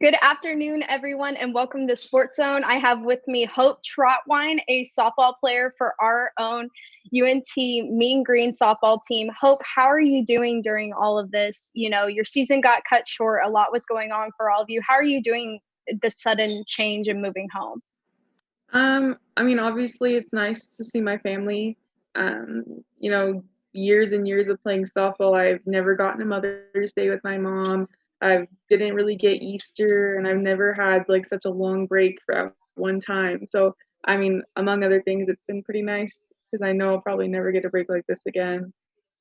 Good afternoon, everyone, and welcome to Sports Zone. I have with me Hope Trautwein, a softball player for our own UNT Mean Green softball team. Hope, how are you doing during all of this? You know, your season got cut short. A lot was going on for all of you. How are you doing the sudden change and moving home? Obviously it's nice to see my family. Um, you know, Years and years of playing softball, I've never gotten a Mother's Day with my mom. I didn't really get Easter, and I've never had like such a long break for at one time. So, among other things, it's been pretty nice because I know I'll probably never get a break like this again.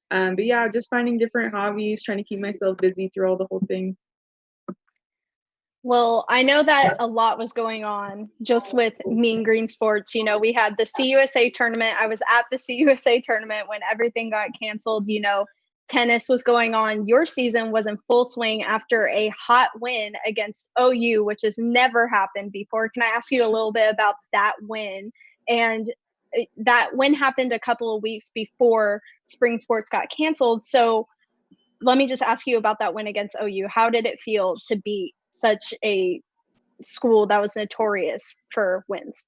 But yeah, just finding different hobbies, trying to keep myself busy through all the whole thing. Well, I know that a lot was going on just with Mean Green Sports. You know, we had the CUSA tournament. I was at the CUSA tournament when everything got canceled. You know, tennis was going on. Your season was in full swing after a hot win against OU, which has never happened before. Can I ask you a little bit about that win? And that win happened a couple of weeks before spring sports got canceled. So let me just ask you about that win against OU. How did it feel to beat such a school that was notorious for wins?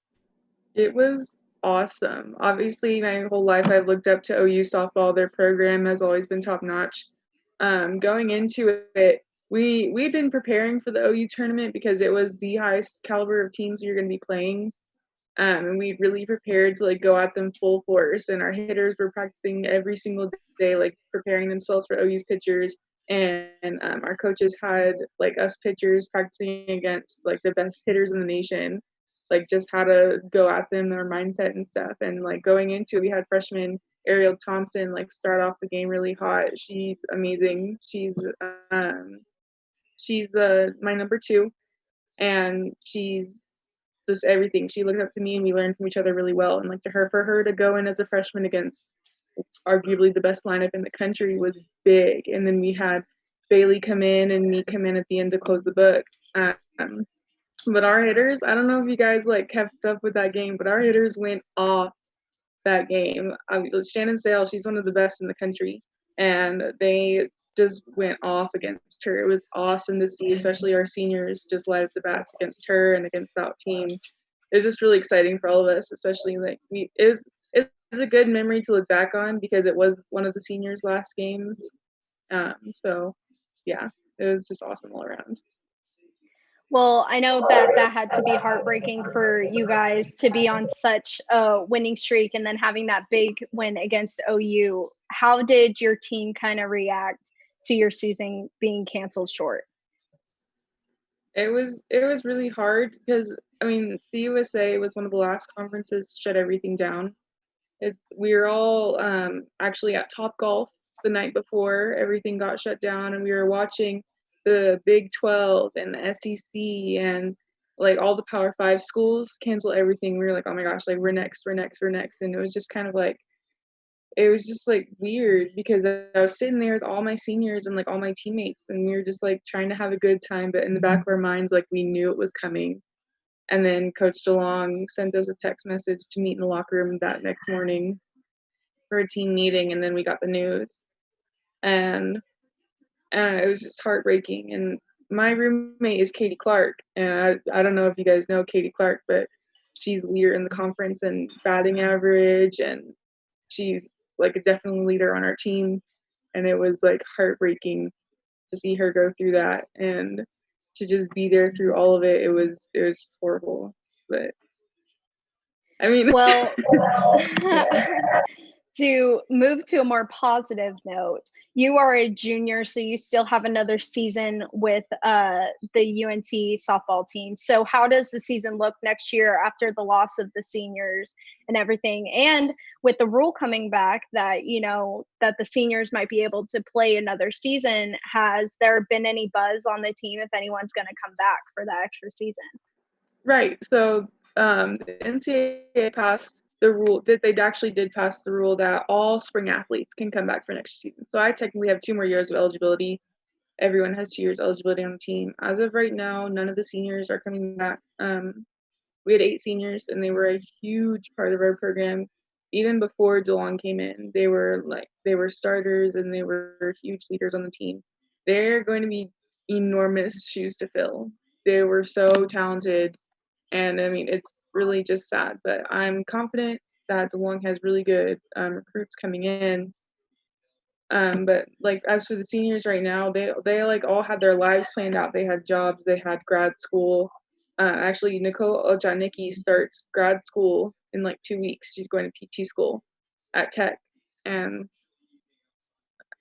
It was awesome. Obviously, my whole life I've looked up to OU softball. Their program has always been top notch. Going into it, we'd been preparing for the OU tournament because it was the highest caliber of teams we were going to be playing. And we really prepared to like go at them full force. And our hitters were practicing every single day, like preparing themselves for OU's pitchers. And our coaches had like us pitchers practicing against like the best hitters in the nation, like just how to go at them, their mindset and stuff. And like going into it, we had freshman Ariel Thompson like start off the game really hot. She's amazing. Um she's the my number two, and she's just everything. She looked up to me and we learned from each other really well. And like for her to go in as a freshman against arguably the best lineup in the country was big. And then we had Bailey come in and me come in at the end to close the book. Um, but our hitters, I don't know if you guys like kept up with that game, but our hitters went off that game. Shannon Sale, she's one of the best in the country, and they just went off against her. It was awesome to see, especially our seniors just light up the bats against her and against that team. It was just really exciting for all of us, especially like it was a good memory to look back on because it was one of the seniors' last games. So yeah, it was just awesome all around. Well, I know that that had to be heartbreaking for you guys to be on such a winning streak and then having that big win against OU. How did your team kind of react to your season being canceled short? It was really hard because CUSA was one of the last conferences to shut everything down. We were all actually at Top Golf the night before everything got shut down, and we were watching the Big 12 and the SEC and like all the Power Five schools cancel everything. We were like, oh my gosh, like we're next, we're next, we're next, and it was just kind of like it was just like weird because I was sitting there with all my seniors and like all my teammates, and we were just like trying to have a good time, but in the back of our minds, like we knew it was coming. And then Coach DeLong sent us a text message to meet in the locker room that next morning for a team meeting, and then we got the news, and it was just heartbreaking. And my roommate is Katie Clark, and I don't know if you guys know Katie Clark, but she's leader in the conference and batting average, and she's like a definitely leader on our team. And it was like heartbreaking to see her go through that and to just be there through all of it. It was just horrible, but I mean, Well, to move to a more positive note, you are a junior, so you still have another season with the UNT softball team. So, how does the season look next year after the loss of the seniors and everything? And with the rule coming back that, you know, that the seniors might be able to play another season, has there been any buzz on the team if anyone's going to come back for that extra season? right. So the NCAA passed the rule that they actually did pass the rule that all spring athletes can come back for next season. So I technically have 2 more years of eligibility. Everyone has 2 years eligibility on the team. As of right now, none of the seniors are coming back. We had 8 seniors, and they were a huge part of our program. Even before DeLong came in, they were starters and they were huge leaders on the team. They're going to be enormous shoes to fill. they were so talented, and I mean it's really just sad. But I'm confident that DeLong has really good recruits coming in. But like as for the seniors right now, they like all had their lives planned out. They had jobs, they had grad school. Actually, Nicole Ojanicki starts grad school in like 2 weeks. She's going to PT school at Tech, and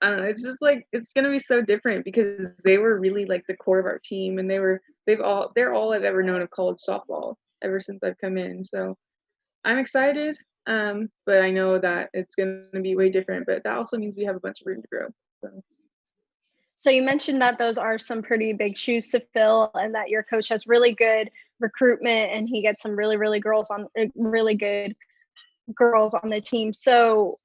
I don't know. It's just like it's gonna be so different because they were really like the core of our team, and they're all I've ever known of college softball ever since I've come in. So I'm excited, but I know that it's gonna be way different. But that also means we have a bunch of room to grow. So. So you mentioned that those are some pretty big shoes to fill, and that your coach has really good recruitment, and he gets some really good girls on the team. So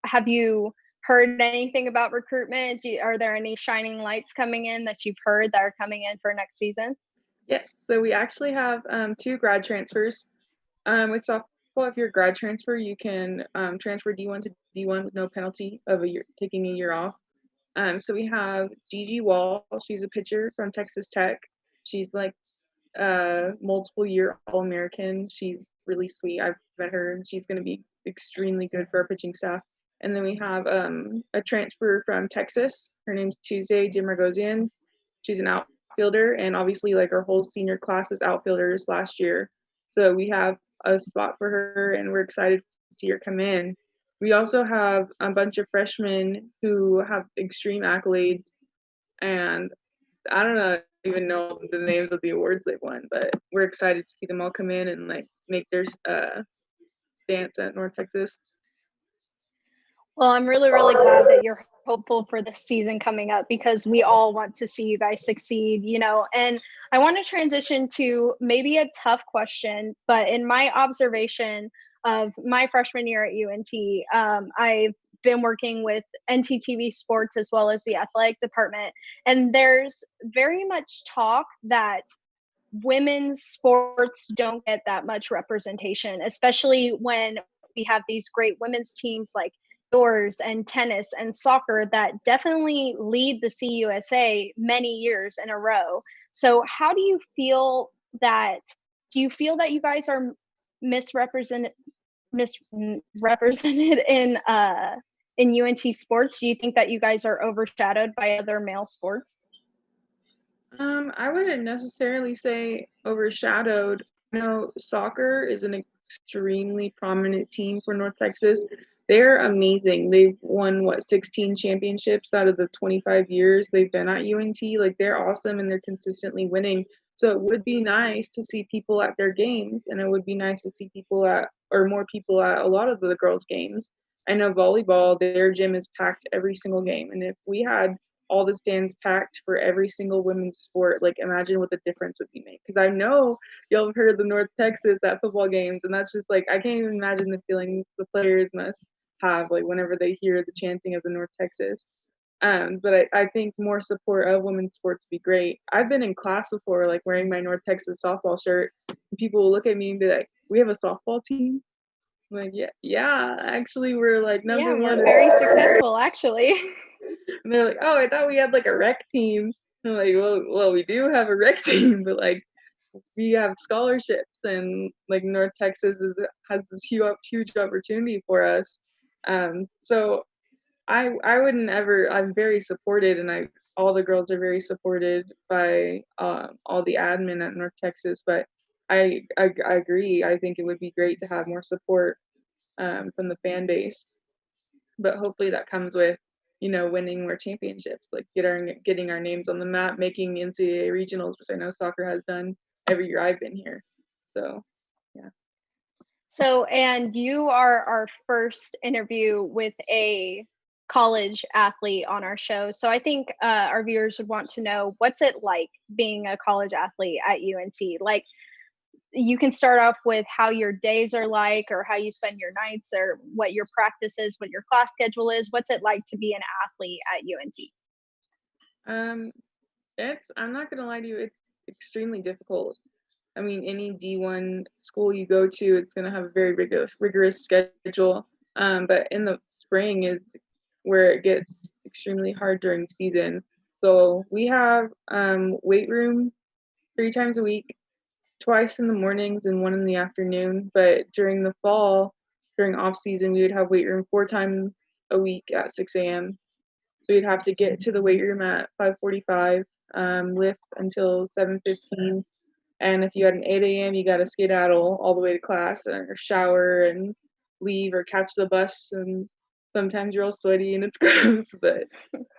have you heard anything about recruitment? Are there any shining lights coming in that you've heard that are coming in for next season? Yes, so we actually have 2 grad transfers. With softball, if you're a grad transfer, you can transfer D1 to D1 with no penalty of taking a year off. So we have Gigi Wall. She's a pitcher from Texas Tech. She's like multiple year All-American. She's really sweet. I've met her, and she's going to be extremely good for our pitching staff. And then we have a transfer from Texas. Her name's Tuesday Demargosian. She's an outfielder, and obviously, like our whole senior class is outfielders last year. So we have a spot for her, and we're excited to see her come in. We also have a bunch of freshmen who have extreme accolades, and I don't know even know the names of the awards they've won, but we're excited to see them all come in and like make their stance at North Texas. Well, I'm really, really glad that you're hopeful for the season coming up, because we all want to see you guys succeed, And I want to transition to maybe a tough question, but in my observation of my freshman year at UNT, I've been working with NTTV sports as well as the athletic department. And there's very much talk that women's sports don't get that much representation, especially when we have these great women's teams like yours and tennis and soccer that definitely lead the CUSA many years in a row. So how do you feel that you guys are misrepresented misrepresented in UNT sports? Do you think that you guys are overshadowed by other male sports? I wouldn't necessarily say overshadowed. Soccer is an extremely prominent team for North Texas. They're amazing. They've won 16 championships out of the 25 years they've been at UNT. Like they're awesome and they're consistently winning. So it would be nice to see people at their games, and it would be nice to see more people at a lot of the girls' games. I know volleyball, their gym is packed every single game, and if we had all the stands packed for every single women's sport, like imagine what the difference would be made. Because I know y'all have heard of the North Texas at football games, and that's just like I can't even imagine the feeling the players must have like whenever they hear the chanting of the North Texas. But I think more support of women's sports would be great. I've been in class before, like wearing my North Texas softball shirt, and people will look at me and be like, "We have a softball team." I'm like, yeah, actually, we're like Yeah, number one. we're very successful, actually. And they're like, "Oh, I thought we had like a rec team." I'm like, well, we do have a rec team, but like we have scholarships, and like North Texas has this huge opportunity for us. So I wouldn't ever. I'm very supported, and all the girls are very supported by all the admin at North Texas. But I agree. I think it would be great to have more support from the fan base. But hopefully that comes with winning more championships, like getting our names on the map, making NCAA regionals, which I know soccer has done every year I've been here. So yeah. So, and you are our first interview with a college athlete on our show. So I think our viewers would want to know, what's it like being a college athlete at UNT? Like, you can start off with how your days are like, or how you spend your nights, or what your practice is, what your class schedule is. What's it like to be an athlete at UNT? Um, I'm not gonna lie to you, it's extremely difficult. I mean, any D1 school you go to, it's gonna have a very rigorous schedule. But in the spring is where it gets extremely hard during season. So we have weight room 3 times a week, twice in the mornings and 1 in the afternoon. But during the fall, during off season, we would have weight room 4 times a week at 6 a.m. So we'd have to get to the weight room at 5:45, lift until 7:15. And if you had an 8 a.m., you got to skedaddle all the way to class or shower and leave or catch the bus. And sometimes you're all sweaty and it's gross, but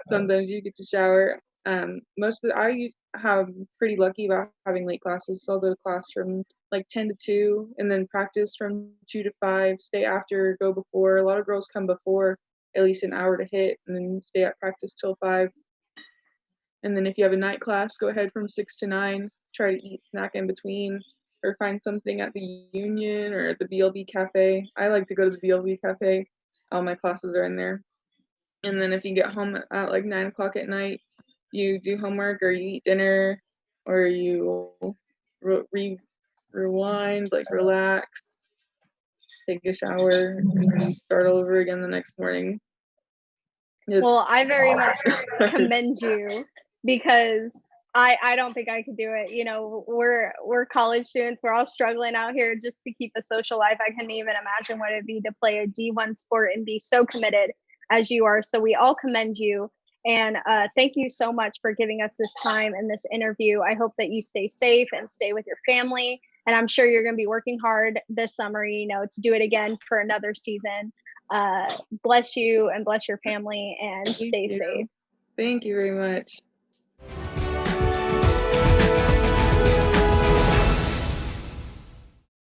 sometimes you get to shower. I have pretty lucky about having late classes. So I'll go to class from like 10 to 2 and then practice from 2 to 5, stay after, go before. A lot of girls come before at least an hour to hit and then stay at practice till 5. And then if you have a night class, go ahead from 6 to 9, try to eat snack in between or find something at the Union or at the BLB Cafe. I like to go to the BLB Cafe. All my classes are in there. And then if you get home at like 9 o'clock at night, you do homework or you eat dinner or you rewind, like relax, take a shower, and start over again the next morning. Well, I very much commend you because I don't think I could do it. You know, we're college students. We're all struggling out here just to keep a social life. I couldn't even imagine what it'd be to play a D1 sport and be so committed as you are. So we all commend you. And thank you so much for giving us this time and this interview. I hope that you stay safe and stay with your family. And I'm sure you're going to be working hard this summer, you know, to do it again for another season. Bless you and bless your family and stay safe. Thank you very much.